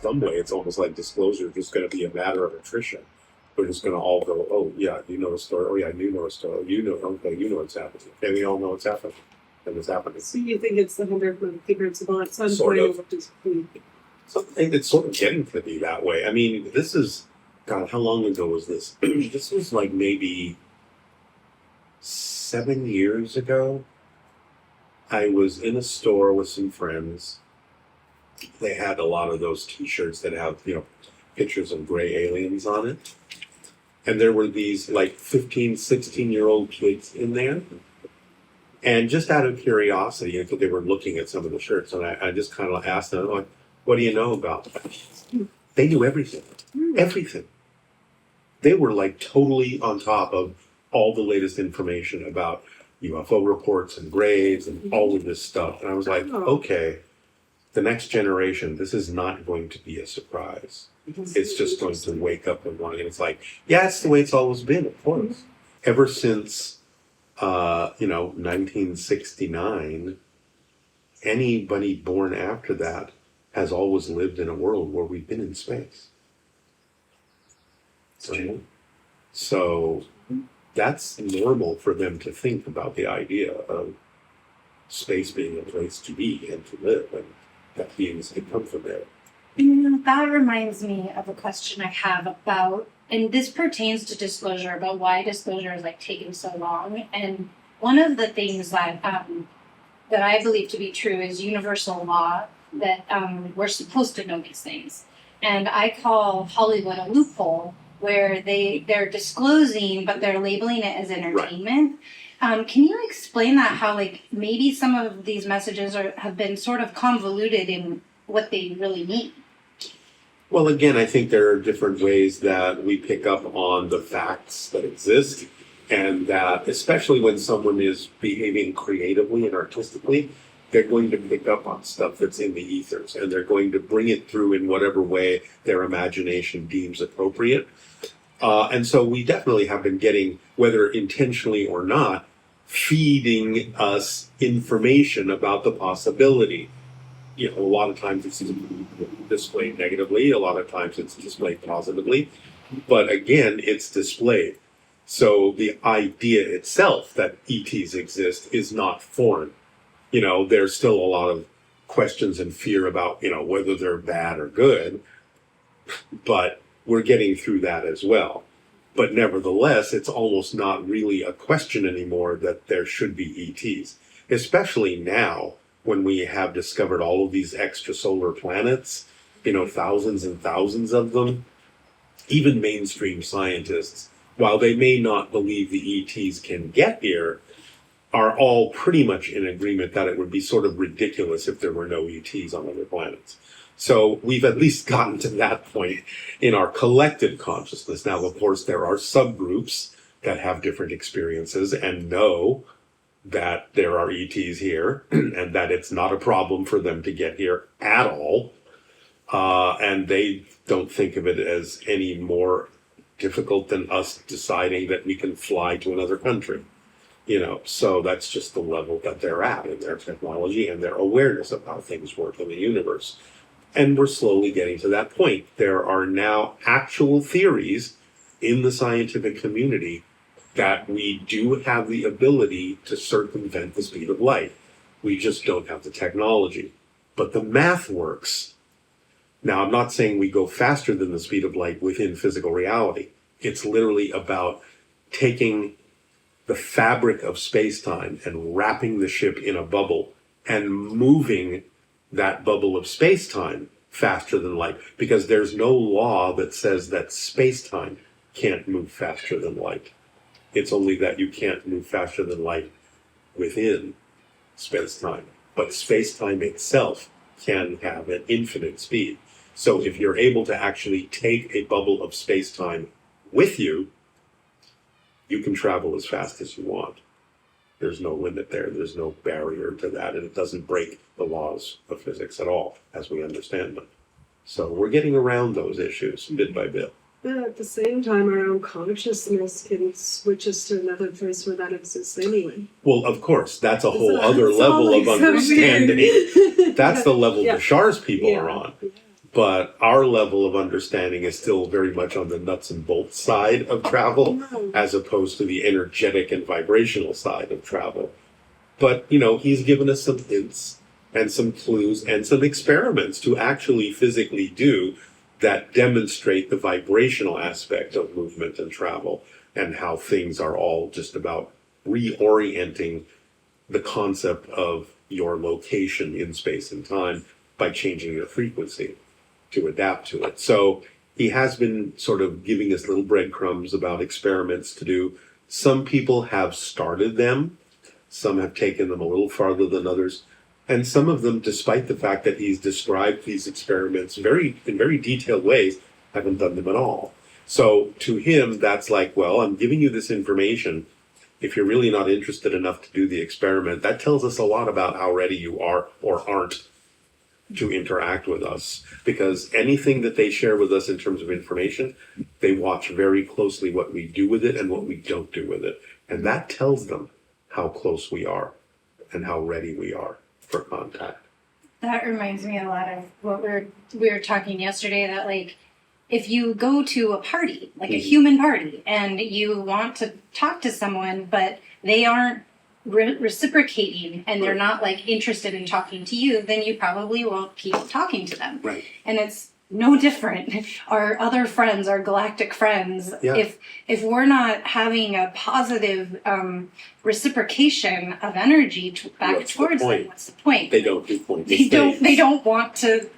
some way, it's almost like disclosure is just going to be a matter of attrition. We're just going to all go, oh, yeah, you know a story. Oh, yeah, you know a story. You know, okay, you know what's happening. And we all know what's happening. And it's happening. So you think it's the 100 figures of at some Sort point? of. Something that's sort of getting to be that way. I mean, this is, God, how long ago was this? This was like maybe 7 years ago. I was in a store with some friends. They had a lot of those T-shirts that have, you know, pictures of gray aliens on it. And there were these like 15, 16-year-old kids in there. And just out of curiosity, they were looking at some of the shirts, and I just kind of asked them, like, what do you know about them? They knew everything. Everything. They were like totally on top of all the latest information about UFO reports and graves and all of this stuff. And I was like, okay, the next generation, this is not going to be a surprise. It's just going to wake up in the morning. And it's like, yeah, it's the way it's always been, of course. Ever since, 1969, anybody born after that has always lived in a world where we've been in space. So that's normal for them to think about the idea of space being a place to be and to live, and that beings can come from there. That reminds me of a question I have about, and this pertains to disclosure, about why disclosure is like taking so long. And one of the things that that I believe to be true is universal law, that we're supposed to know these things. And I call Hollywood a loophole, where they're disclosing, but they're labeling it as entertainment. Right. Can you explain that, how like maybe some of these messages have been sort of convoluted in what they really mean? Well, again, I think there are different ways that we pick up on the facts that exist, and that especially when someone is behaving creatively and artistically, they're going to pick up on stuff that's in the ethers, and they're going to bring it through in whatever way their imagination deems appropriate. And so we definitely have been getting, whether intentionally or not, feeding us information about the possibility. You know, a lot of times it's displayed negatively, a lot of times it's displayed positively, but again, it's displayed. So the idea itself that ETs exist is not foreign. You know, there's still a lot of questions and fear about, you know, whether they're bad or good, but we're getting through that as well. But nevertheless, it's almost not really a question anymore that there should be ETs, especially now when we have discovered all of these extrasolar planets, you know, thousands and thousands of them. Even mainstream scientists, while they may not believe the ETs can get here, are all pretty much in agreement that it would be sort of ridiculous if there were no ETs on other planets. So we've at least gotten to that point in our collective consciousness. Now, of course, there are subgroups that have different experiences and know that there are ETs here and that it's not a problem for them to get here at all. And they don't think of it as any more difficult than us deciding that we can fly to another country. You know, so that's just the level that they're at in their technology and their awareness of how things work in the universe. And we're slowly getting to that point. There are now actual theories in the scientific community that we do have the ability to circumvent the speed of light. We just don't have the technology. But the math works. Now, I'm not saying we go faster than the speed of light within physical reality. It's literally about taking the fabric of space-time and wrapping the ship in a bubble and moving that bubble of space-time faster than light, because there's no law that says that space-time can't move faster than light. It's only that you can't move faster than light within space-time. But space-time itself can have an infinite speed. So if you're able to actually take a bubble of space-time with you, you can travel as fast as you want. There's no limit there. There's no barrier to that. And it doesn't break the laws of physics at all, as we understand them. So we're getting around those issues bit by bit. But at the same time, our own consciousness can switch us to another place where that exists anyway. Well, of course, that's a whole other level of understanding. That's the level Bashar's people are on. but our level of understanding is still very much on the nuts and bolts side of travel, as opposed to the energetic and vibrational side of travel. But, he's given us some hints and some clues and some experiments to actually physically do that demonstrate the vibrational aspect of movement and travel, and how things are all just about reorienting the concept of your location in space and time by changing your frequency to adapt to it. So he has been sort of giving us little breadcrumbs about experiments to do. Some people have started them. Some have taken them a little farther than others. And some of them, despite the fact that he's described these experiments in very detailed ways, haven't done them at all. So to him, that's like, well, I'm giving you this information. If you're really not interested enough to do the experiment, that tells us a lot about how ready you are or aren't to interact with us. Because anything that they share with us in terms of information, they watch very closely what we do with it and what we don't do with it. And that tells them how close we are and how ready we are for contact. That reminds me a lot of what we were talking yesterday, that like if you go to a party, like a human party, and you want to talk to someone, but they aren't reciprocating and they're not like interested in talking to you, then you probably won't keep talking to them. Right. And it's no different. Our other friends, our galactic friends, if we're not having a positive reciprocation of energy back towards them, what's the point? They don't do points. They don't want to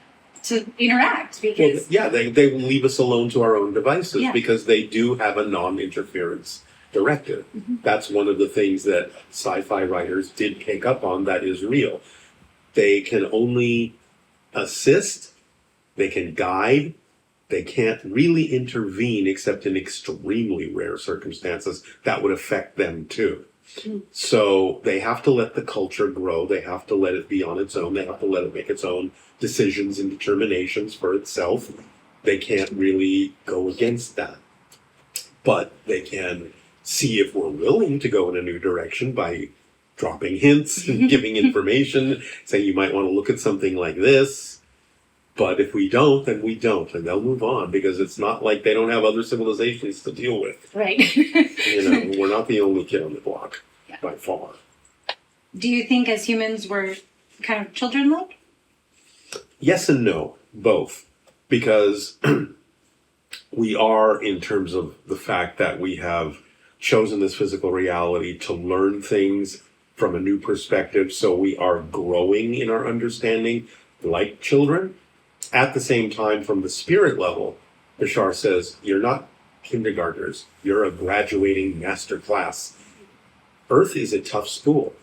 interact because they leave us alone to our own devices because they do have a non-interference directive. That's one of the things that sci-fi writers did pick up on that is real. They can only assist, they can guide, they can't really intervene except in extremely rare circumstances that would affect them too. So they have to let the culture grow, they have to let it be on its own, they have to let it make its own decisions and determinations for itself. They can't really go against that. But they can see if we're willing to go in a new direction by dropping hints and giving information, saying you might want to look at something like this. But if we don't, then we don't, and they'll move on because it's not like they don't have other civilizations to deal with. Right. We're not the only kid on the block by far. Do you think as humans we're kind of children-like? Yes and no, both. Because we are, in terms of the fact that we have chosen this physical reality to learn things from a new perspective, so we are growing in our understanding like children. At the same time, from the spirit level, Bashar says, you're not kindergartners, you're a graduating master class. Earth is a tough school.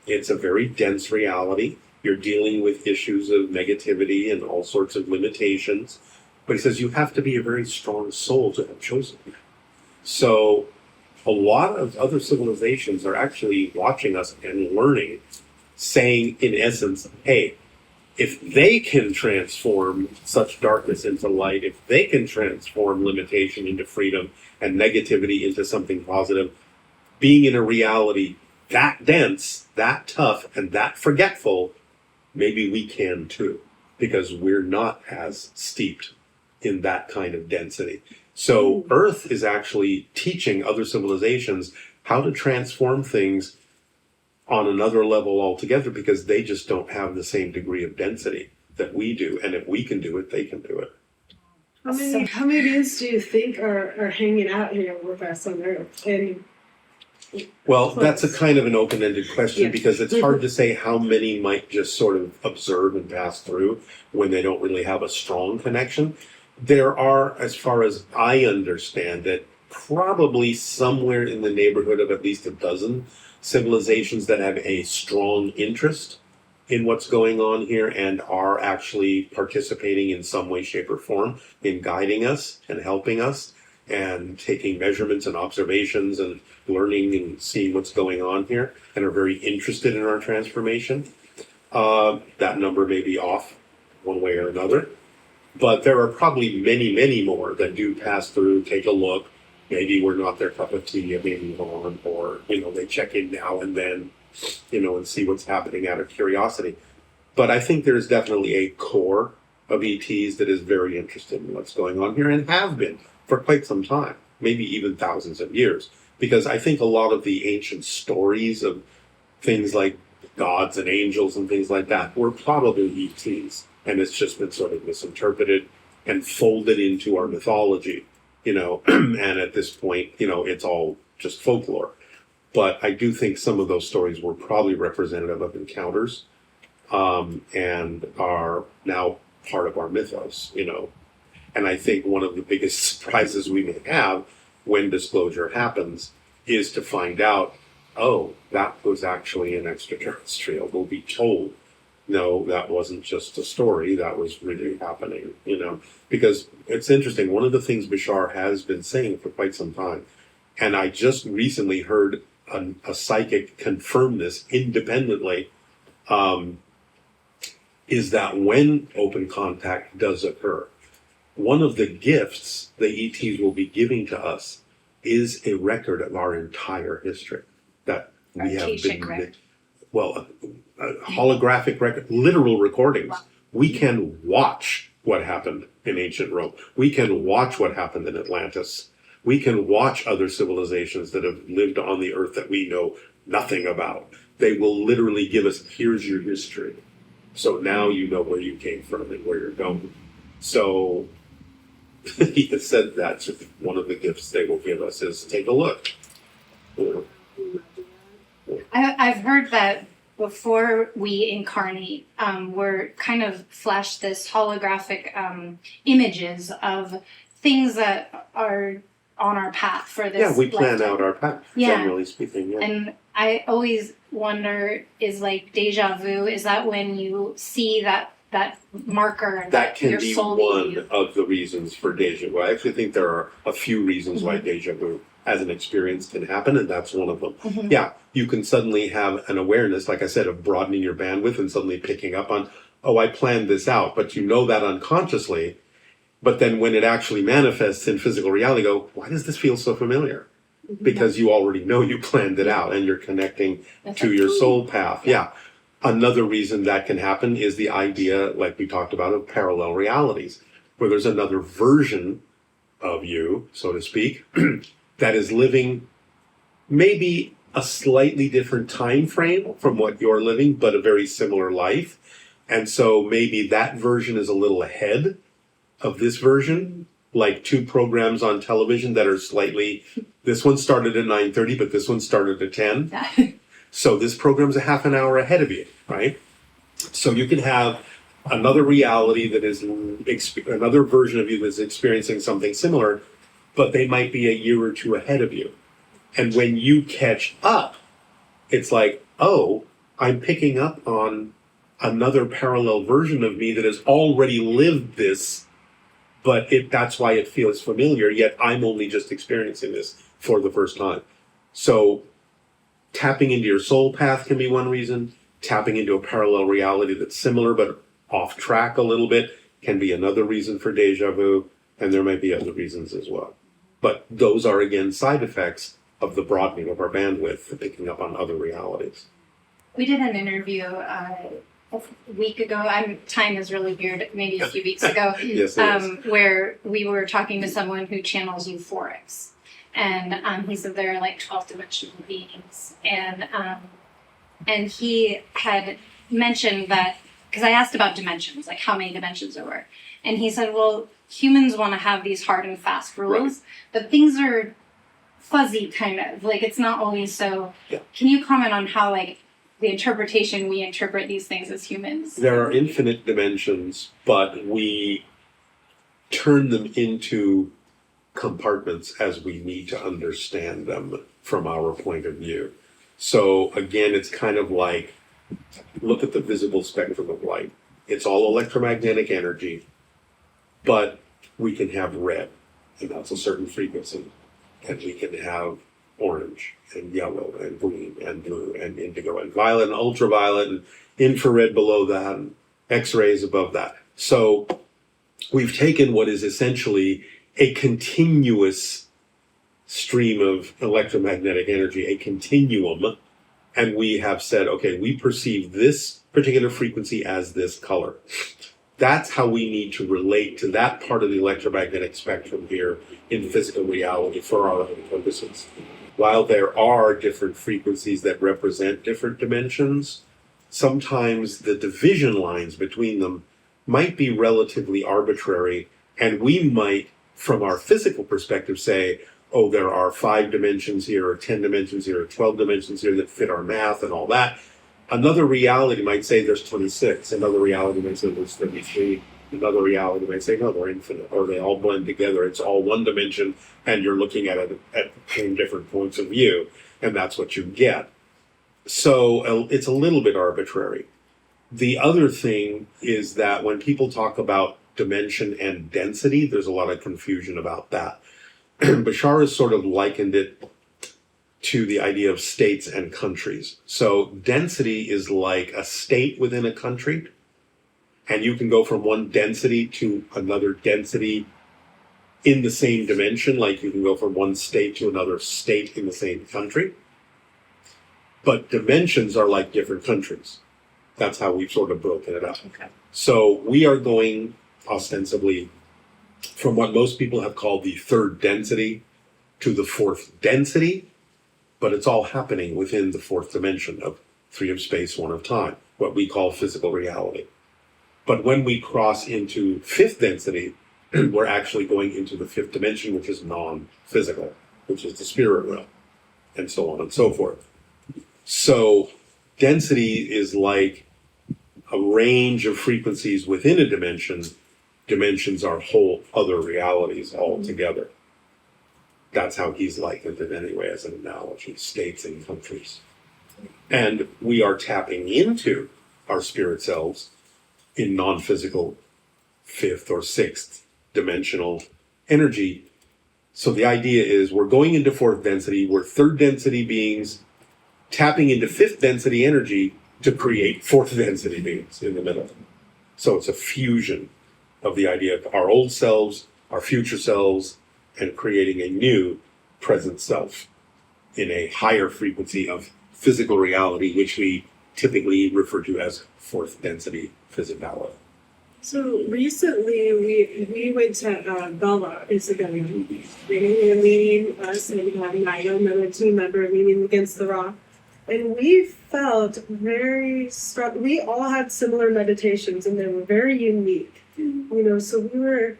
It's a very dense reality. You're dealing with issues of negativity and all sorts of limitations. But he says you have to be a very strong soul to have chosen that. So a lot of other civilizations are actually watching us and learning, saying in essence, hey, if they can transform such darkness into light, if they can transform limitation into freedom and negativity into something positive, being in a reality that dense, that tough, and that forgetful, maybe we can too, because we're not as steeped in that kind of density. So Earth is actually teaching other civilizations how to transform things on another level altogether because they just don't have the same degree of density that we do. And if we can do it, they can do it. How many beings do you think are hanging out here with us on Earth? Well, that's a kind of an open-ended question because it's hard to say how many might just sort of observe and pass through when they don't really have a strong connection. There are, as far as I understand it, probably somewhere in the neighborhood of at least a dozen civilizations that have a strong interest in what's going on here and are actually participating in some way, shape, or form in guiding us and helping us and taking measurements and observations and learning and seeing what's going on here and are very interested in our transformation. That number may be off one way or another, but there are probably many, many more that do pass through, take a look. Maybe we're not their cup of tea and they move on, or, they check in now and then, and see what's happening out of curiosity. But I think there's definitely a core of ETs that is very interested in what's going on here and have been for quite some time, maybe even thousands of years. Because I think a lot of the ancient stories of things like gods and angels and things like that were probably ETs. And it's just been sort of misinterpreted and folded into our mythology, and at this point, it's all just folklore. But I do think some of those stories were probably representative of encounters, and are now part of our mythos, And I think one of the biggest surprises we may have when disclosure happens is to find out, oh, that was actually an extraterrestrial. We'll be told, no, that wasn't just a story, that was really happening, Because it's interesting, one of the things Bashar has been saying for quite some time, and I just recently heard a psychic confirm this independently, is that when open contact does occur, one of the gifts the ETs will be giving to us is a record of our entire history that we have been, a holographic record, literal recordings. Wow. We can watch what happened in ancient Rome. We can watch what happened in Atlantis. We can watch other civilizations that have lived on the earth that we know nothing about. They will literally give us, here's your history. So now you know where you came from and where you're going. So he has said that's one of the gifts they will give us is take a look. I've heard that before we incarnate, we're kind of flashed this holographic images of things that are on our path for this. Yeah, we plan lifetime. out our path, generally speaking. Yeah. And I always wonder, is like deja vu, is that when you see that marker that can your be soul one of the reasons for deja vu. I actually think there are a few reasons why deja vu as an experience can happen, and that's one of them. Mm-hmm. Yeah, you can suddenly have an awareness, like I said, of broadening your bandwidth and suddenly picking up on, oh, I planned this out, but you know that unconsciously. But then when it actually manifests in physical reality, go, why does this feel so familiar? Because you already know you planned it out and you're connecting to your soul path. Yeah. Another reason that can happen is the idea, like we talked about, of parallel realities, where there's another version of you, so to speak, that is living maybe a slightly different time frame from what you're living, but a very similar life. And so maybe that version is a little ahead of this version, like two programs on television that are slightly, this one started at 9:30, but this one started at 10. So this program's a half an hour ahead of you, right? So you can have another reality that is, another version of you that's experiencing something similar, but they might be a year or two ahead of you. And when you catch up, it's like, oh, I'm picking up on another parallel version of me that has already lived this, but that's why it feels familiar, yet I'm only just experiencing this for the first time. So tapping into your soul path can be one reason. Tapping into a parallel reality that's similar but off track a little bit can be another reason for deja vu, and there might be other reasons as well. But those are, again, side effects of the broadening of our bandwidth, the picking up on other realities. We did an interview a week ago. Time is really weird, maybe a few weeks ago, Yes, where we were talking to someone who channels euphorics. And he said there are like 12-dimensional beings. And he had mentioned that, because I asked about dimensions, like how many dimensions there were. And he said, well, humans want to have these hard and fast rules, but things are fuzzy, kind of. Like, it's not always so. Yeah. Can you comment on how, like, the interpretation we interpret these things as humans? There are infinite dimensions, but we turn them into compartments as we need to understand them from our point of view. So again, it's kind of like, look at the visible spectrum of light. It's all electromagnetic energy, but we can have red, and that's a certain frequency. And we can have orange and yellow and green and blue and indigo and violet and ultraviolet and infrared below that and X-rays above that. So we've taken what is essentially a continuous stream of electromagnetic energy, a continuum, and we have said, okay, we perceive this particular frequency as this color. That's how we need to relate to that part of the electromagnetic spectrum here in physical reality for our own purposes. While there are different frequencies that represent different dimensions, sometimes the division lines between them might be relatively arbitrary, and we might, from our physical perspective, say, oh, there are 5 dimensions here, or 10 dimensions here, or 12 dimensions here that fit our math and all that. Another reality might say there's 26. Another reality might say there's 33. Another reality might say, no, they're infinite, or they all blend together. It's all one dimension, and you're looking at it from different points of view, and that's what you get. So it's a little bit arbitrary. The other thing is that when people talk about dimension and density, there's a lot of confusion about that. Bashar has sort of likened it to the idea of states and countries. So density is like a state within a country, and you can go from one density to another density in the same dimension, like you can go from one state to another state in the same country. But dimensions are like different countries. That's how we've sort of broken it up. Okay. So we are going ostensibly from what most people have called the 3rd density to the 4th density, but it's all happening within the 4th dimension of 3 of space, 1 of time, what we call physical reality. But when we cross into 5th density, we're actually going into the 5th dimension, which is non-physical, which is the spirit realm, and so on and so forth. So density is like a range of frequencies within a dimension. Dimensions are whole other realities altogether. That's how he's likened it anyway, as an analogy, states and countries. And we are tapping into our spirit selves in non-physical 5th or 6th dimensional energy. So the idea is we're going into 4th density, we're 3rd density beings tapping into 5th density energy to create 4th density beings in the middle. So it's a fusion of the idea of our old selves, our future selves, and creating a new present self in a higher frequency of physical reality, which we typically refer to as 4th density physicality. So recently we went to Bella Instagram meeting, us and Naida, another team member, meeting against the rock. And we felt very strong. We all had similar meditations and they were very unique. You know, so we were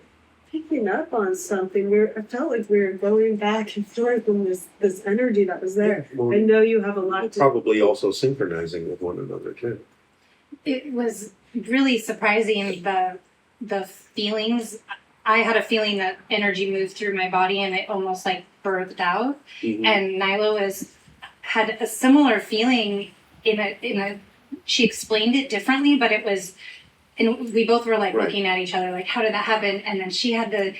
picking up on something. I felt like we were going back and forth in this energy that was there. Well, I know you have a lot to probably also synchronizing with one another too. It was really surprising, the feelings. I had a feeling that energy moved through my body and it almost like birthed out. Mm-hmm. And Nyla had a similar feeling in a she explained it differently, but it was, and we both were like looking at each other like, how did that happen? And then she had the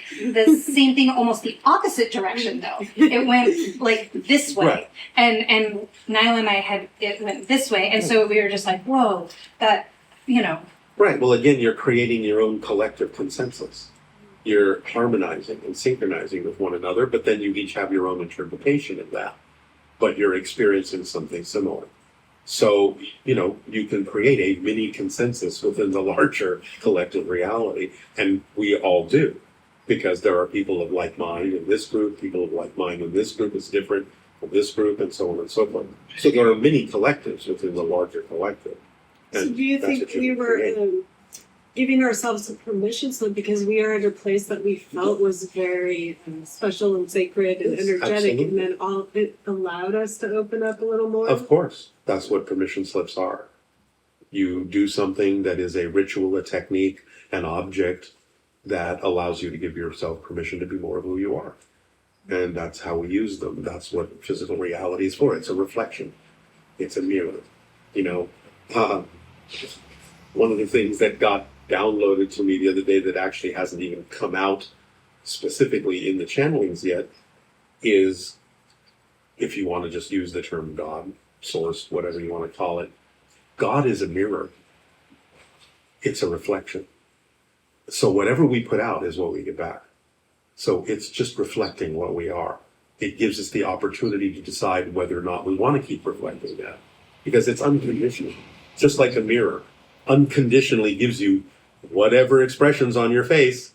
same thing, almost the opposite direction though. It went like this way. Right. And Nyla and it went this way. And so we were just like, whoa, that, you know. Right. Well, again, you're creating your own collective consensus. You're harmonizing and synchronizing with one another, but then you each have your own interpretation of that. But you're experiencing something similar. So, you know, you can create a mini consensus within the larger collective reality, and we all do, because there are people of like mind in this group, people of like mind in this group is different from this group, and so on and so forth. So there are many collectives within the larger collective. So do you think we were giving ourselves a permission slip because we are at a place that we felt was very special and sacred and energetic, Absolutely. and then it allowed us to open up a little more? Of course, that's what permission slips are. You do something that is a ritual, a technique, an object that allows you to give yourself permission to be more of who you are. And that's how we use them. That's what physical reality is for. It's a reflection. It's a mirror. You know, one of the things that got downloaded to me the other day that actually hasn't even come out specifically in the channelings yet is, if you want to just use the term God, source, whatever you want to call it, God is a mirror. It's a reflection. So whatever we put out is what we get back. So it's just reflecting what we are. It gives us the opportunity to decide whether or not we want to keep reflecting that, because it's unconditional. Just like a mirror unconditionally gives you whatever expressions on your face.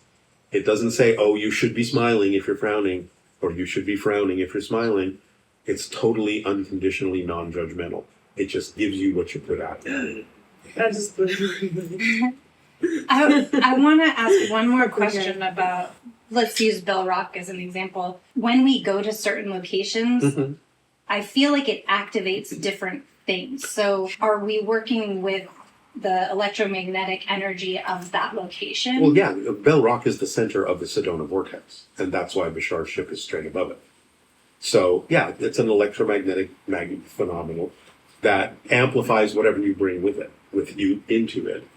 It doesn't say, oh, you should be smiling if you're frowning, or you should be frowning if you're smiling. It's totally unconditionally non-judgmental. It just gives you what you put out. That just I want to ask one more question about, let's use Bell Rock as an example. When we go to certain locations, Mm-hmm. I feel like it activates different things. So are we working with the electromagnetic energy of that location? Well, yeah, Bell Rock is the center of the Sedona vortex, and that's why Bashar's ship is straight above it. So, yeah, it's an electromagnetic phenomenon that amplifies whatever you bring with you into it.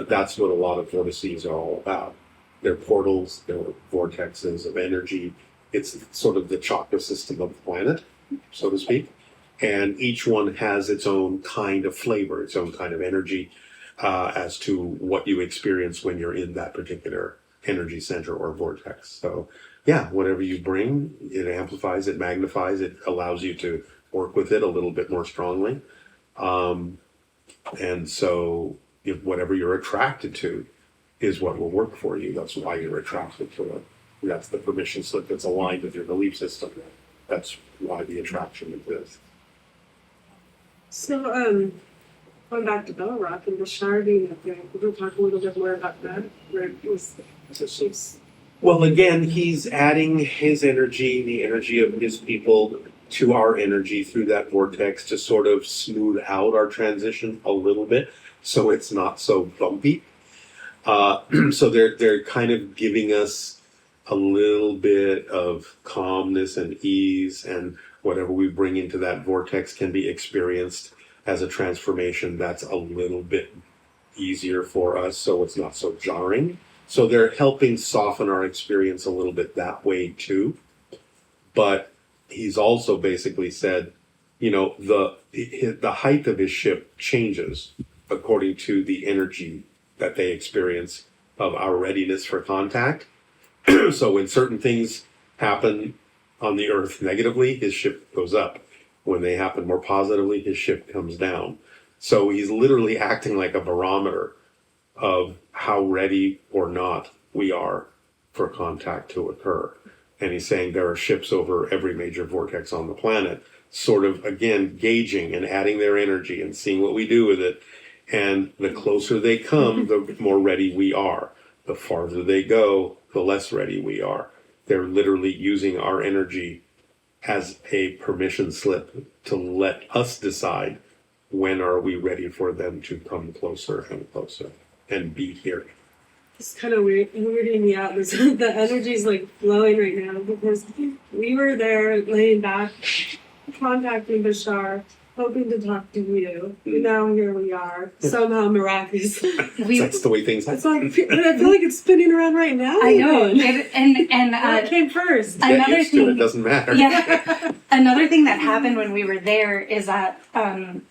That's what a lot of vortices are all about. They're portals, they're vortexes of energy. It's sort of the chakra system of the planet, so to speak. And each one has its own kind of flavor, its own kind of energy as to what you experience when you're in that particular energy center or vortex. So, yeah, whatever you bring, it amplifies, it magnifies, it allows you to work with it a little bit more strongly. And so, if whatever you're attracted to is what will work for you. That's why you're attracted to it. That's the permission slip that's aligned with your belief system. That's why the attraction exists. So, going back to Bell Rock and Bashar being up there, we'll talk a little bit more about that. Where it was the ship's. Well, again, he's adding his energy, the energy of his people, to our energy through that vortex to sort of smooth out our transition a little bit, so it's not so bumpy. So they're kind of giving us a little bit of calmness and ease, and whatever we bring into that vortex can be experienced as a transformation that's a little bit easier for us, so it's not so jarring. So they're helping soften our experience a little bit that way too. But he's also basically said, you know, the height of his ship changes according to the energy that they experience of our readiness for contact. So when certain things happen on the Earth negatively, his ship goes up. When they happen more positively, his ship comes down. So he's literally acting like a barometer of how ready or not we are for contact to occur. And he's saying there are ships over every major vortex on the planet, sort of, again, gauging and adding their energy and seeing what we do with it. And the closer they come, the more ready we are. The farther they go, the less ready we are. They're literally using our energy as a permission slip to let us decide when are we ready for them to come closer and closer and be here. It's kind of weird, weirding me out. The energy's like flowing right now because we were there laying back, contacting Bashar, hoping to talk to you. And now here we are, somehow miraculously. That's the way things happen. It's like, I feel like it's spinning around right now. I know. And What came first? Get another used to it, thing, it doesn't matter. yeah. Another thing that happened when we were there is that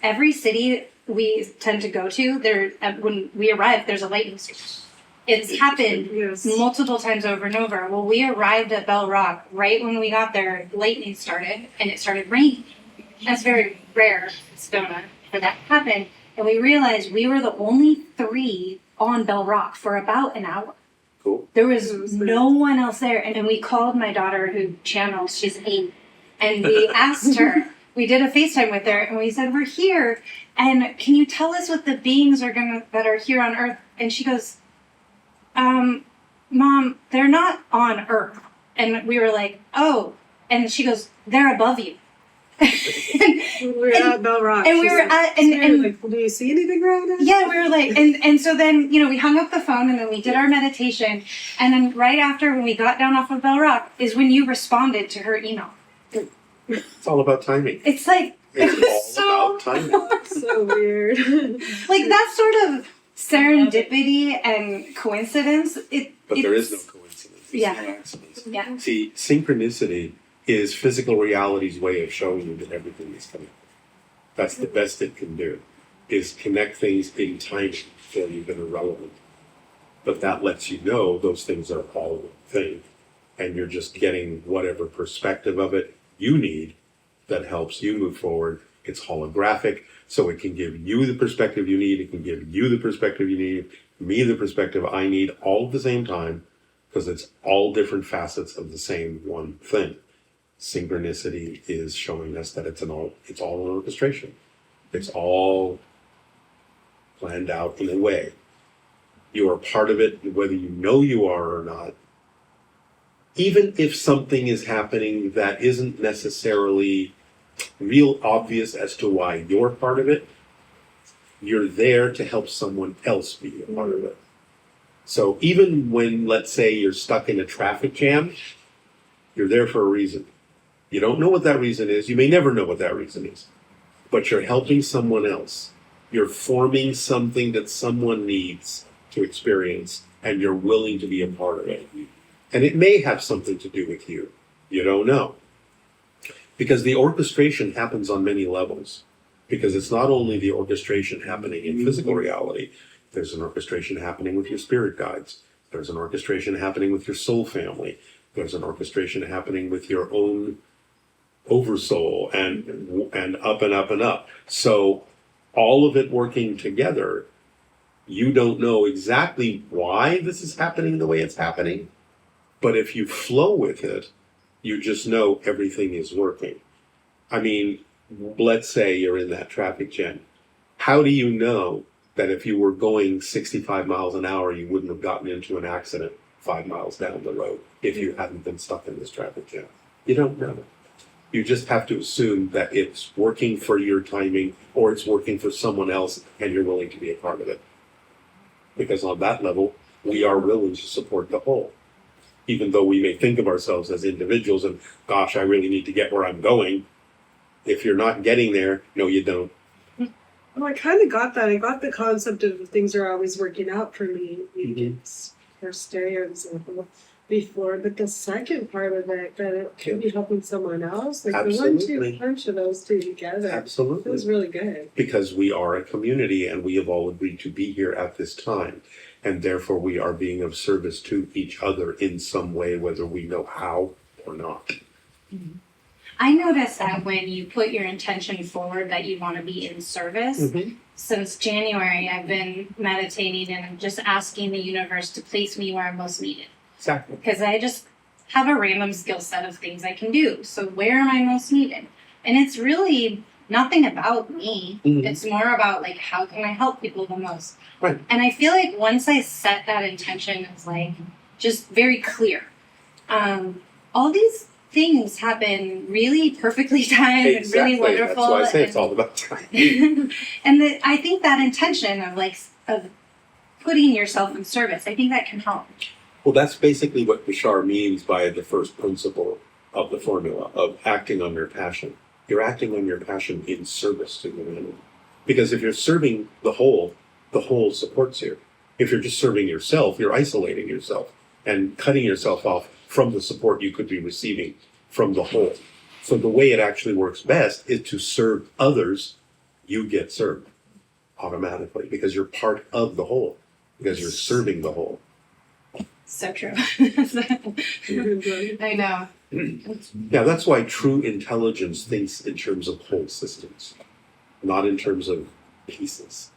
every city we tend to go to, when we arrive, there's a lightning storm. It's happened Yes. multiple times over and over. Well, we arrived at Bell Rock right when we got there. Lightning started, and it started raining. That's very rare in Sedona for that to happen. And we realized we were the only 3 on Bell Rock for about an hour. Cool. There was no one else there. And we called my daughter who channels, she's 8, and we asked her, we did a FaceTime with her, and we said, we're here, and can you tell us what the beings that are here on Earth? And she goes, Mom, they're not on Earth. And we were like, oh. And she goes, they're above you. We were at Bell Rock. And we were at, and like, do you see anything right now? yeah, we were like, and so then, we hung up the phone and then we did our meditation. And then right after, when we got down off of Bell Rock, is when you responded to her email. It's all about timing. It's like, it was It's all so, about timing. So weird. like that sort of serendipity and coincidence. But there is no coincidence. There's Yeah. no accidents. Yeah. See, synchronicity is physical reality's way of showing you that everything is connected. That's the best it can do, is connect things in timing that are even irrelevant. But that lets you know those things are all one thing, and you're just getting whatever perspective of it you need that helps you move forward It's holographic, so it can give you the perspective you need. It can give you the perspective you need, me the perspective I need, all at the same time, because it's all different facets of the same one thing. Synchronicity is showing us that it's all an orchestration. It's all planned out in a way. You are part of it, whether you know you are or not. Even if something is happening that isn't necessarily real obvious as to why you're part of it, you're there to help someone else be a part of it. So even when, let's say, you're stuck in a traffic jam, you're there for a reason. You don't know what that reason is. You may never know what that reason is. But you're helping someone else. You're forming something that someone needs to experience, and you're willing to be a part of it. And it may have something to do with you. You don't know. Because the orchestration happens on many levels. Because it's not only the orchestration happening in physical reality, there's an orchestration happening with your spirit guides. There's an orchestration happening with your soul family. There's an orchestration happening with your own oversoul and up and up and up. So all of it working together, you don't know exactly why this is happening the way it's happening. But if you flow with it, you just know everything is working. I mean, let's say you're in that traffic jam. How do you know that if you were going 65 miles an hour, you wouldn't have gotten into an accident 5 miles down the road if you hadn't been stuck in this traffic jam? You don't know. You just have to assume that it's working for your timing or it's working for someone else and you're willing to be a part of it. Because on that level, we are willing to support the whole. Even though we may think of ourselves as individuals and, gosh, I really need to get where I'm going. If you're not getting there, no, you don't. Well, I kind of got that. I got the concept of things are always working out for me. For example, before. But the second part of it, that it could be helping someone else, like Absolutely. the 1-2 punch of those two together. Absolutely. It was really good. Because we are a community and we have all agreed to be here at this time. And therefore we are being of service to each other in some way, whether we know how or not. I noticed that when you put your intention forward that you want to be in service, since January I've been meditating and just asking the universe to place me where I'm most needed. Exactly. Because I just have a random skill set of things I can do. So where am I most needed? And it's really nothing about me. It's more about like, how can I help people the most? Right. And I feel like once I set that intention, it's like just very clear. All these things happen really perfectly timed and really wonderful. That's why I say it's all about time. And I think that intention of putting yourself in service, I think that can help. Well, that's basically what Bashar means by the first principle of the formula of acting on your passion. You're acting on your passion in service to humanity. Because if you're serving the whole supports you. If you're just serving yourself, you're isolating yourself and cutting yourself off from the support you could be receiving from the whole. So the way it actually works best is to serve others, you get served automatically because you're part of the whole, because you're serving the whole. So true. I know. Yeah, that's why true intelligence thinks in terms of whole systems, not in terms of pieces.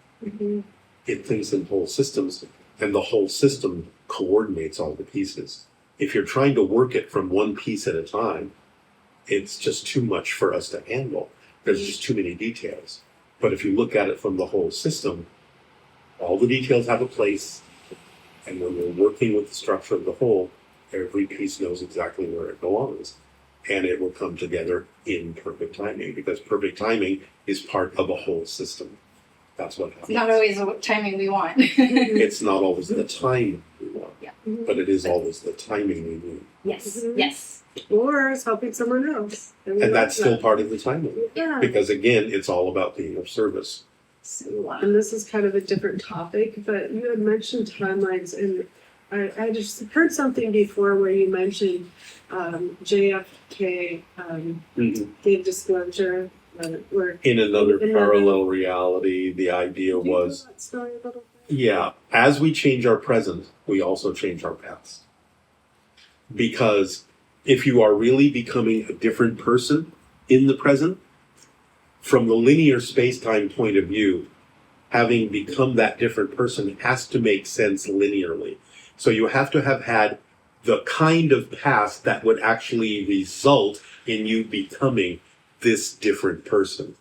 It thinks in whole systems, and the whole system coordinates all the pieces. If you're trying to work it from one piece at a time, it's just too much for us to handle. There's just too many details. But if you look at it from the whole system, all the details have a place, and when we're working with the structure of the whole, every piece knows exactly where it belongs. And it will come together in perfect timing, because perfect timing is part of a whole system. That's what happens. It's not always the timing we want. It's not always the time we want, Yeah. but it is always the timing we need. Yes, yes. Or it's helping someone else. And that's still part of the timing. Yeah. Because again, it's all about being of service. And this is kind of a different topic, but you had mentioned timelines, and I just heard something before where you mentioned JFK gave disclosure. Where In another parallel reality, the idea Can you tell was, that story a little bit? yeah, as we change our present, we also change our past. Because if you are really becoming a different person in the present, from the linear space-time point of view, having become that different person has to make sense linearly. So you have to have had the kind of past that would actually result in you becoming this different person.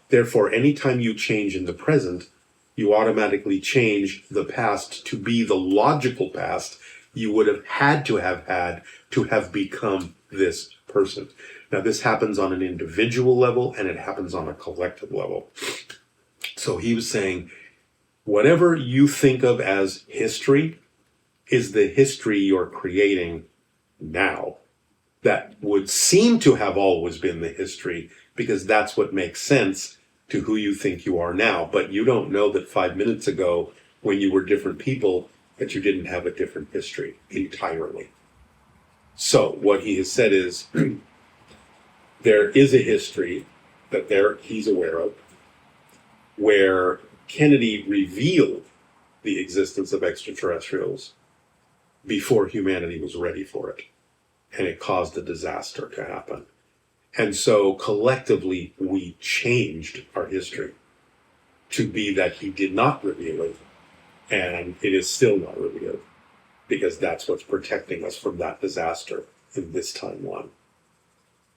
Therefore, anytime you change in the present, you automatically change the past to be the logical past you would have had to have become this person. Now, this happens on an individual level and it happens on a collective level. So he was saying, whatever you think of as history is the history you're creating now. That would seem to have always been the history because that's what makes sense to who you think you are now. But you don't know that 5 minutes ago, when you were different people, that you didn't have a different history entirely. So what he has said is, there is a history that he's aware of, where Kennedy revealed the existence of extraterrestrials before humanity was ready for it. And it caused a disaster to happen. And so collectively, we changed our history to be that he did not reveal it, and it is still not revealed, because that's what's protecting us from that disaster in this timeline.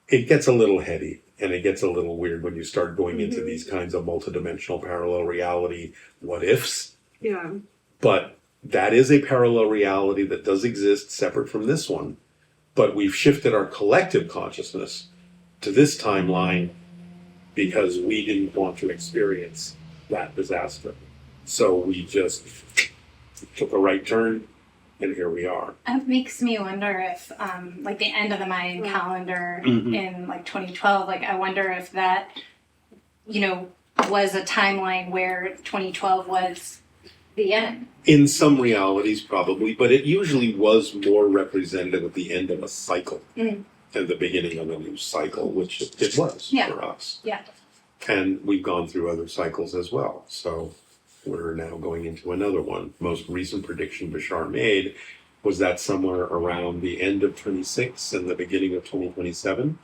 It gets a little heady, and it gets a little weird when you start going into these kinds of multidimensional parallel reality what ifs. Yeah. But that is a parallel reality that does exist separate from this one. But we've shifted our collective consciousness to this timeline because we didn't want to experience that disaster. So we just took a right turn, and here we are. It makes me wonder if, like the end of the Mayan calendar in like 2012, like I wonder if that, was a timeline where 2012 was the end. In some realities, probably, but it usually was more representative of the end of a cycle and the beginning of a new cycle, which it was for us. Yeah. And we've gone through other cycles as well. So we're now going into another one. Most recent prediction Bashar made was that somewhere around the end of 26 and the beginning of 2027,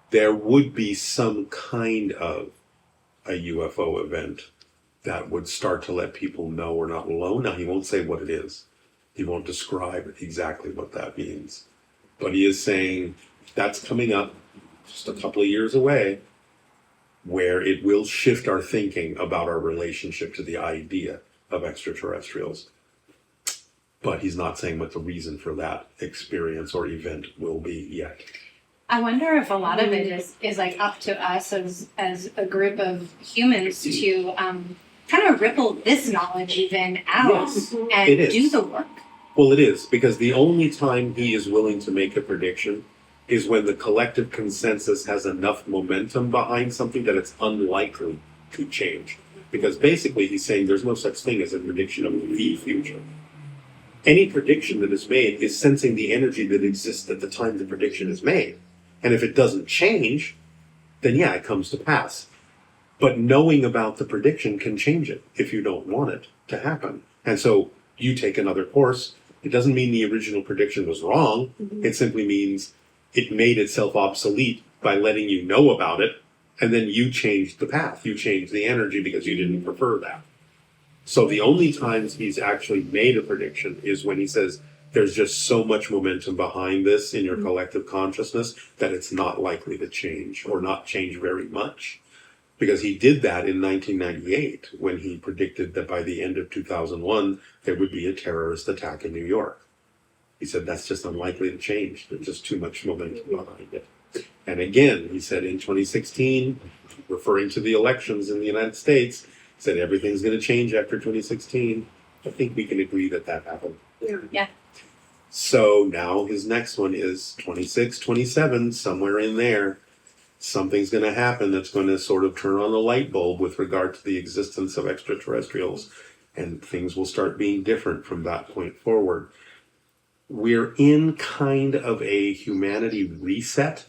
there would be some kind of a UFO event that would start to let people know we're not alone. Now, he won't say what it is. He won't describe exactly what that means. But he is saying that's coming up just a couple of years away, where it will shift our thinking about our relationship to the idea of extraterrestrials. But he's not saying what the reason for that experience or event will be yet. I wonder if a lot of it is like up to us as a group of humans to kind of ripple this knowledge even out and do the work. Well, it is, because the only time he is willing to make a prediction is when the collective consensus has enough momentum behind something that it's unlikely to change. Because basically he's saying there's no such thing as a prediction of the future. Any prediction that is made is sensing the energy that exists at the time the prediction is made. And if it doesn't change, then yeah, it comes to pass. But knowing about the prediction can change it if you don't want it to happen. And so you take another course. It doesn't mean the original prediction was wrong. It simply means it made itself obsolete by letting you know about it. And then you changed the path. You changed the energy because you didn't prefer that. So the only times he's actually made a prediction is when he says, there's just so much momentum behind this in your collective consciousness that it's not likely to change, or not change very much. Because he did that in 1998 when he predicted that by the end of 2001, there would be a terrorist attack in New York. He said that's just unlikely to change. There's just too much momentum behind it. And again, he said in 2016, referring to the elections in the United States, he said everything's going to change after 2016. I think we can agree that happened. Yeah. So now his next one is 26, 27, somewhere in there. Something's going to happen that's going to sort of turn on the light bulb with regard to the existence of extraterrestrials. And things will start being different from that point forward. We're in kind of a humanity reset.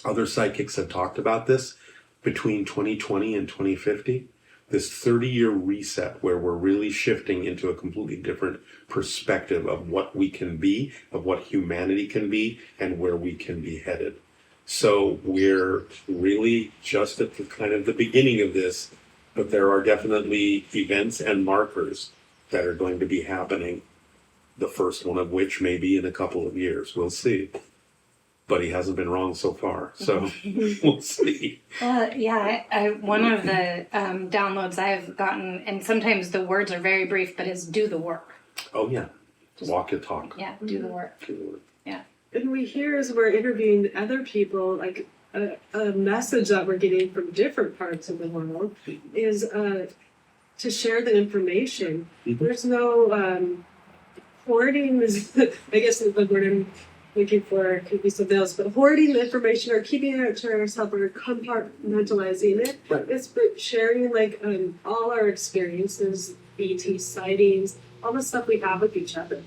Other psychics have talked about this between 2020 and 2050. This 30-year reset where we're really shifting into a completely different perspective of what we can be, of what humanity can be, and where we can be headed. So we're really just at the kind of the beginning of this, but there are definitely events and markers that are going to be happening. The first one of which may be in a couple of years. We'll see. But he hasn't been wrong so far, so we'll see. Yeah, one of the downloads I've gotten, and sometimes the words are very brief, but is do the work. Oh yeah, walk your talk. Yeah, do the work. Do the work. Yeah. And we hear as we're interviewing other people, like a message that we're getting from different parts of the world is to share the information. Mhm. There's no hoarding is, I guess the word I'm looking for could be something else, but hoarding the information or keeping it to ourselves or compartmentalizing it. Right. It's sharing like all our experiences, ET sightings, all the stuff we have with each other.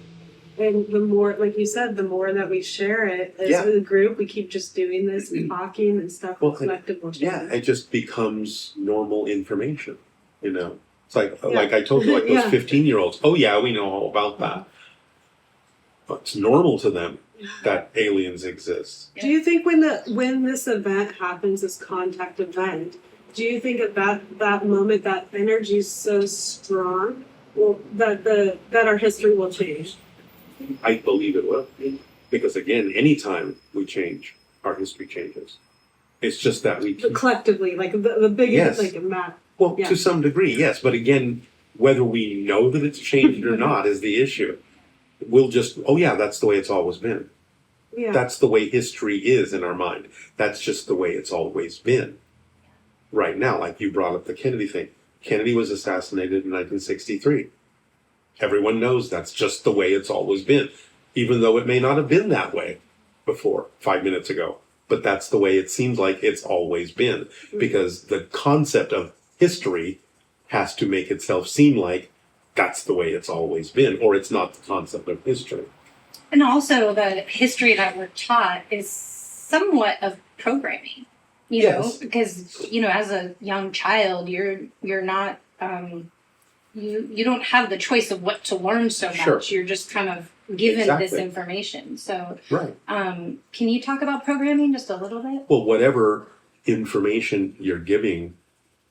And the more, like you said, the more that we share it as a group, we keep just doing this and talking and stuff. Well, Collective. Yeah, it just becomes normal information, you know. It's like I told you, like those Yeah. 15-year-olds. Oh yeah, we know all about that. But it's normal to them that aliens exist. Do you think when this event happens, this contact event, do you think at that moment that energy is so strong, well, that our history will change? I believe it will. Because again, anytime we change, our history changes. It's just that we But collectively, like the biggest, Yes. like map. well, Yeah. to some degree, yes. But again, whether we know that it's changed or not is the issue. We'll just, oh yeah, that's the way it's always been. Yeah. That's the way history is in our mind. That's just the way it's always been. Right now, like you brought up the Kennedy thing. Kennedy was assassinated in 1963. Everyone knows that's just the way it's always been, even though it may not have been that way before, 5 minutes ago. But that's the way it seems like it's always been, because the concept of history has to make itself seem like that's the way it's always been, or it's not the concept of history. And also, the history that we're taught is somewhat of programming. You Yes. know, because as a young child, you're not you don't have the choice of what to learn so much. Sure. You're just kind of given this Exactly. information. So, Right. can you talk about programming just a little bit? Well, whatever information you're giving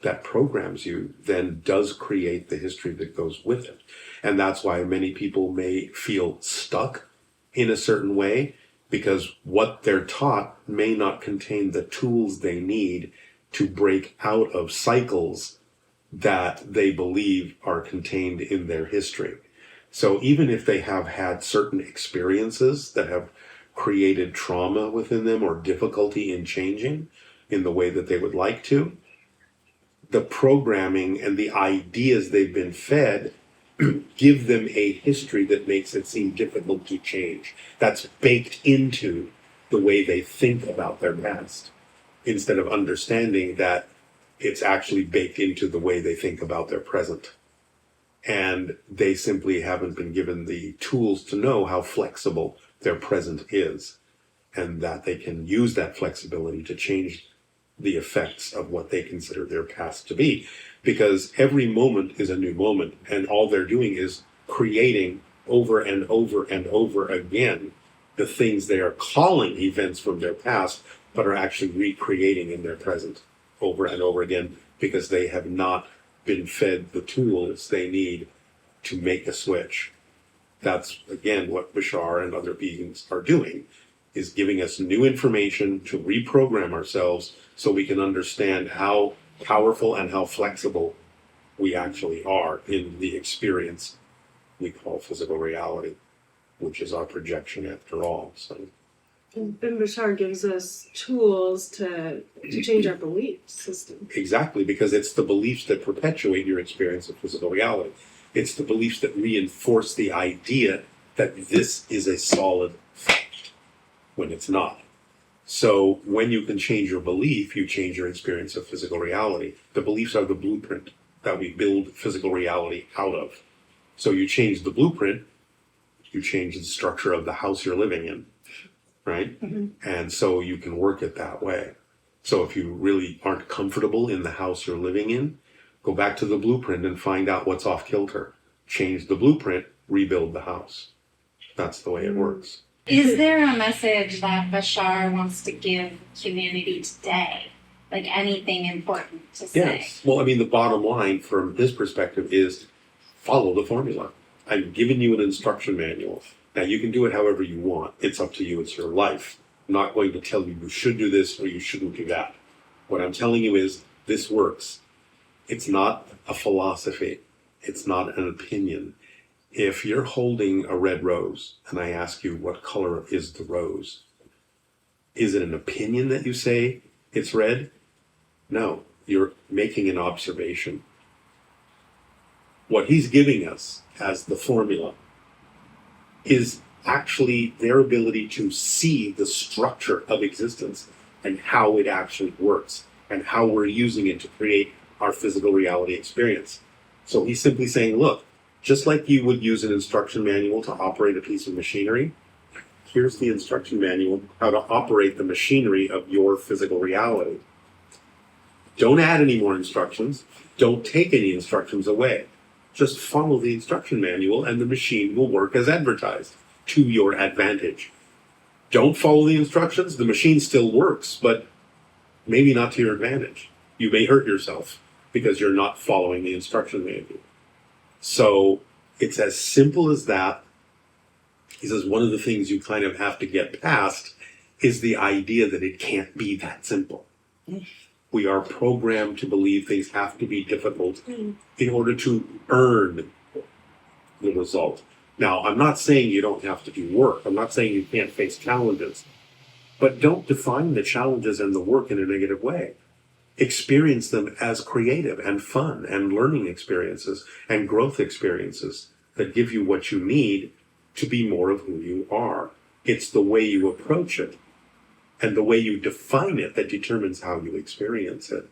that programs you then does create the history that goes with it. And that's why many people may feel stuck in a certain way, because what they're taught may not contain the tools they need to break out of cycles that they believe are contained in their history. So even if they have had certain experiences that have created trauma within them or difficulty in changing in the way that they would like to, the programming and the ideas they've been fed give them a history that makes it seem difficult to change. That's baked into the way they think about their past, instead of understanding that it's actually baked into the way they think about their present. And they simply haven't been given the tools to know how flexible their present is, and that they can use that flexibility to change the effects of what they consider their past to be. Because every moment is a new moment, and all they're doing is creating over and over and over again the things they are calling events from their past, but are actually recreating in their present over and over again, because they have not been fed the tools they need to make a switch. That's, again, what Bashar and other beings are doing, is giving us new information to reprogram ourselves so we can understand how powerful and how flexible we actually are in the experience we call physical reality, which is our projection after all. So, And Bashar gives us tools to change our belief system. exactly, because it's the beliefs that perpetuate your experience of physical reality. It's the beliefs that reinforce the idea that this is a solid fact when it's not. So when you can change your belief, you change your experience of physical reality. The beliefs are the blueprint that we build physical reality out of. So you change the blueprint, you change the structure of the house you're living in, right? Mhm. And so you can work it that way. So if you really aren't comfortable in the house you're living in, go back to the blueprint and find out what's off kilter. Change the blueprint, rebuild the house. That's the way it works. Is there a message that Bashar wants to give humanity today? Like anything important to say? Yes. Well, I mean, the bottom line from his perspective is follow the formula. I've given you an instruction manual. Now, you can do it however you want. It's up to you. It's your life. I'm not going to tell you you should do this or you shouldn't do that. What I'm telling you is this works. It's not a philosophy. It's not an opinion. If you're holding a red rose and I ask you what color is the rose, is it an opinion that you say it's red? No, you're making an observation. What he's giving us as the formula is actually their ability to see the structure of existence and how it actually works and how we're using it to create our physical reality experience. So he's simply saying, look, just like you would use an instruction manual to operate a piece of machinery, here's the instruction manual how to operate the machinery of your physical reality. Don't add any more instructions. Don't take any instructions away. Just follow the instruction manual and the machine will work as advertised to your advantage. Don't follow the instructions. The machine still works, but maybe not to your advantage. You may hurt yourself because you're not following the instruction manual. So it's as simple as that. He says one of the things you kind of have to get past is the idea that it can't be that simple. We are programmed to believe things have to be difficult in order to earn the result. Now, I'm not saying you don't have to do work. I'm not saying you can't face challenges. But don't define the challenges and the work in a negative way. Experience them as creative and fun and learning experiences and growth experiences that give you what you need to be more of who you are. It's the way you approach it and the way you define it that determines how you experience it.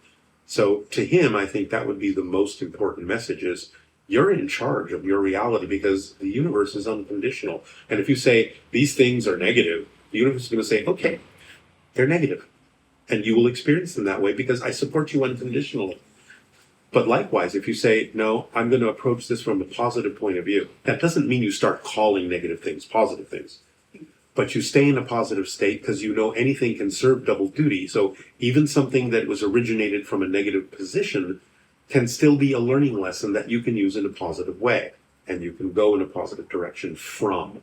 So to him, I think that would be the most important message is you're in charge of your reality because the universe is unconditional. And if you say these things are negative, the universe is going to say, okay, they're negative. And you will experience them that way because I support you unconditionally. But likewise, if you say, no, I'm going to approach this from a positive point of view, that doesn't mean you start calling negative things positive things. But you stay in a positive state because you know anything can serve double duty. So even something that was originated from a negative position can still be a learning lesson that you can use in a positive way. And you can go in a positive direction from.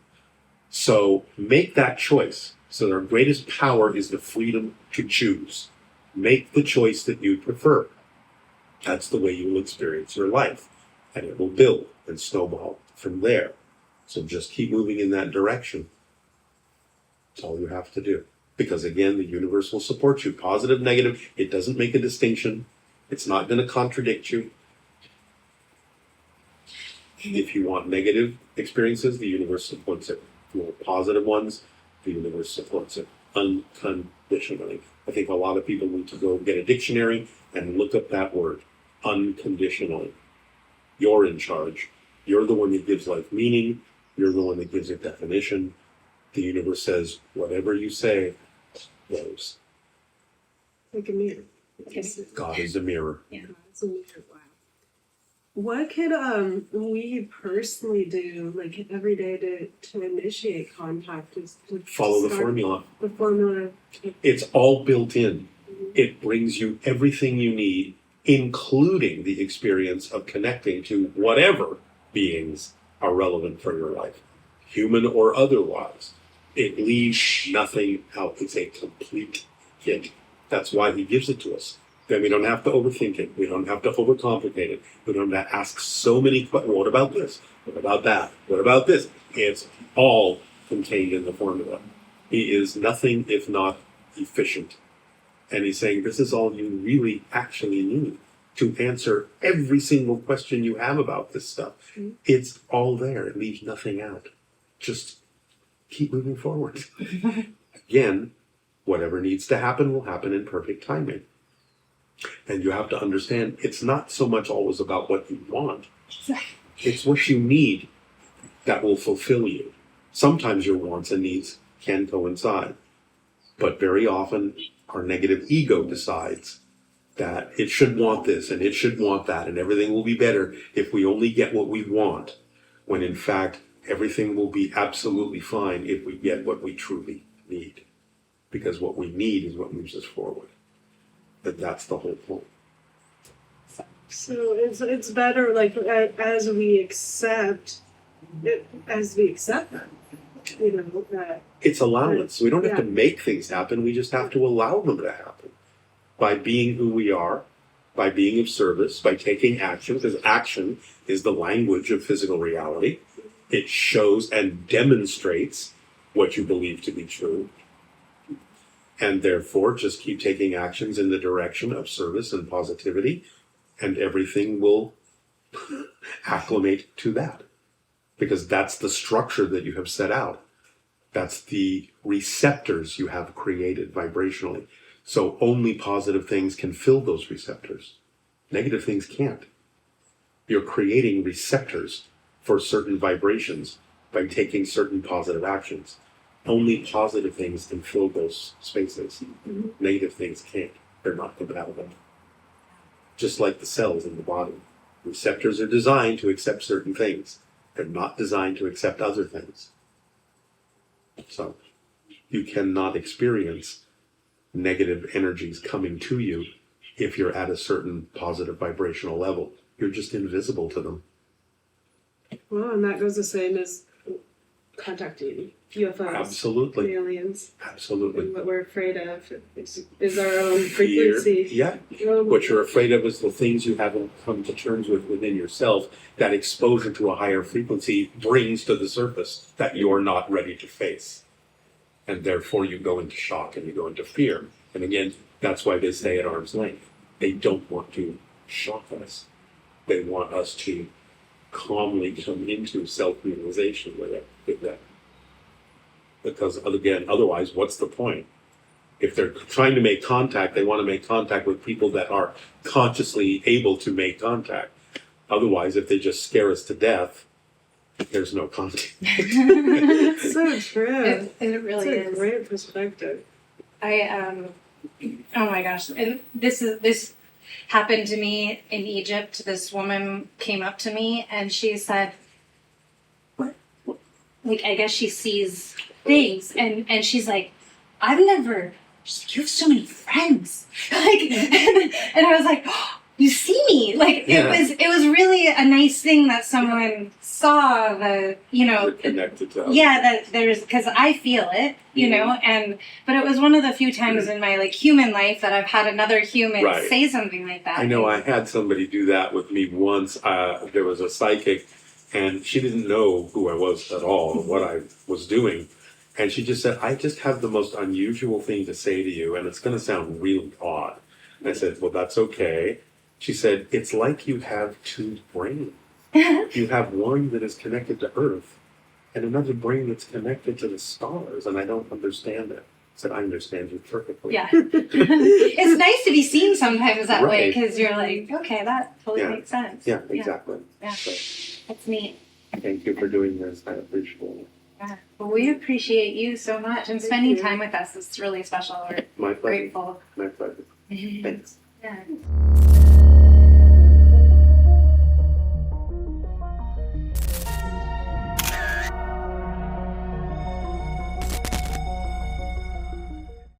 So make that choice. So our greatest power is the freedom to choose. Make the choice that you prefer. That's the way you will experience your life. And it will build and snowball from there. So just keep moving in that direction. That's all you have to do. Because again, the universe will support you. Positive, negative, it doesn't make a distinction. It's not going to contradict you. If you want negative experiences, the universe supports it. If you want positive ones, the universe supports it unconditionally. I think a lot of people need to go get a dictionary and look up that word, unconditionally. You're in charge. You're the one that gives life meaning. You're the one that gives it definition. The universe says, whatever you say goes. Like a mirror. God is a mirror. Yeah. It's a mirror. Wow. What could we personally do, like every day, to initiate contact? To Follow the start formula. The formula. It's all built in. It brings you everything you need, including the experience of connecting to whatever beings are relevant for your life, human or otherwise. It leaves nothing out. It's a complete kit. That's why he gives it to us. Then we don't have to overthink it. We don't have to overcomplicate it. We don't have to ask so many questions. What about this? What about that? What about this? It's all contained in the formula. He is nothing if not efficient. And he's saying this is all you really actually need to answer every single question you have about this stuff. Mm-hmm. It's all there. It leaves nothing out. Just keep moving forward. Again, whatever needs to happen will happen in perfect timing. And you have to understand, it's not so much always about what you want. It's what you need that will fulfill you. Sometimes your wants and needs can coincide. But very often, our negative ego decides that it should want this and it should want that and everything will be better if we only get what we want. When in fact, everything will be absolutely fine if we get what we truly need. Because what we need is what moves us forward. But that's the whole point. So it's better like as we accept that, you know, that It's allowance. We don't have to Yeah. make things happen. We just have to allow them to happen. By being who we are, by being of service, by taking action, because action is the language of physical reality. It shows and demonstrates what you believe to be true. And therefore, just keep taking actions in the direction of service and positivity, and everything will acclimate to that. Because that's the structure that you have set out. That's the receptors you have created vibrationally. So only positive things can fill those receptors. Negative things can't. You're creating receptors for certain vibrations by taking certain positive actions. Only positive things can fill those spaces. Mhm. Negative things can't. They're not compatible. Just like the cells in the body. Receptors are designed to accept certain things. They're not designed to accept other things. So you cannot experience negative energies coming to you if you're at a certain positive vibrational level. You're just invisible to them. well, and that goes the same as contacting UFOs, Absolutely. aliens, Absolutely. and what we're afraid of is our own Fear. frequency. Yeah. What you're afraid of is the things you haven't come to terms with within yourself that exposure to a higher frequency brings to the surface that you're not ready to face. And therefore you go into shock and you go into fear. And again, that's why they stay at arm's length. They don't want to shock us. They want us to calmly come into self-realization with that. Because again, otherwise, what's the point? If they're trying to make contact, they want to make contact with people that are consciously able to make contact. Otherwise, if they just scare us to death, there's no contact. It's so true. It really It's a is. great perspective. Oh my gosh, and this happened to me in Egypt. This woman came up to me and she said, "What?" Like, I guess she sees things, and she's like, "I've never." She's like, "You have so many friends," like, and I was like, "Oh, you see me?" Like, Yeah. it was really a nice thing that someone saw We're connected to us. yeah, that there's, because I feel it, you know, but it was one of the few times in my like human life that I've had another human Right. say something like that. I know I had somebody do that with me once. There was a psychic, and she didn't know who I was at all, or what I was doing. And she just said, "I just have the most unusual thing to say to you, and it's going to sound really odd." And I said, "Well, that's okay." She said, "It's like you have two brains. You have one that is connected to Earth, and another brain that's connected to the stars, and I don't understand it." I said, "I understand you perfectly." Yeah. It's nice to be seen sometimes that way, Right. because you're like, okay, that totally Yeah. makes sense. Yeah, exactly. Yeah. So, That's neat. thank you for doing this. I appreciate it. Yeah. Well, we appreciate you so much, and Thank spending you. time with us is really special. We're My pleasure. grateful. My pleasure. Thanks. Yeah.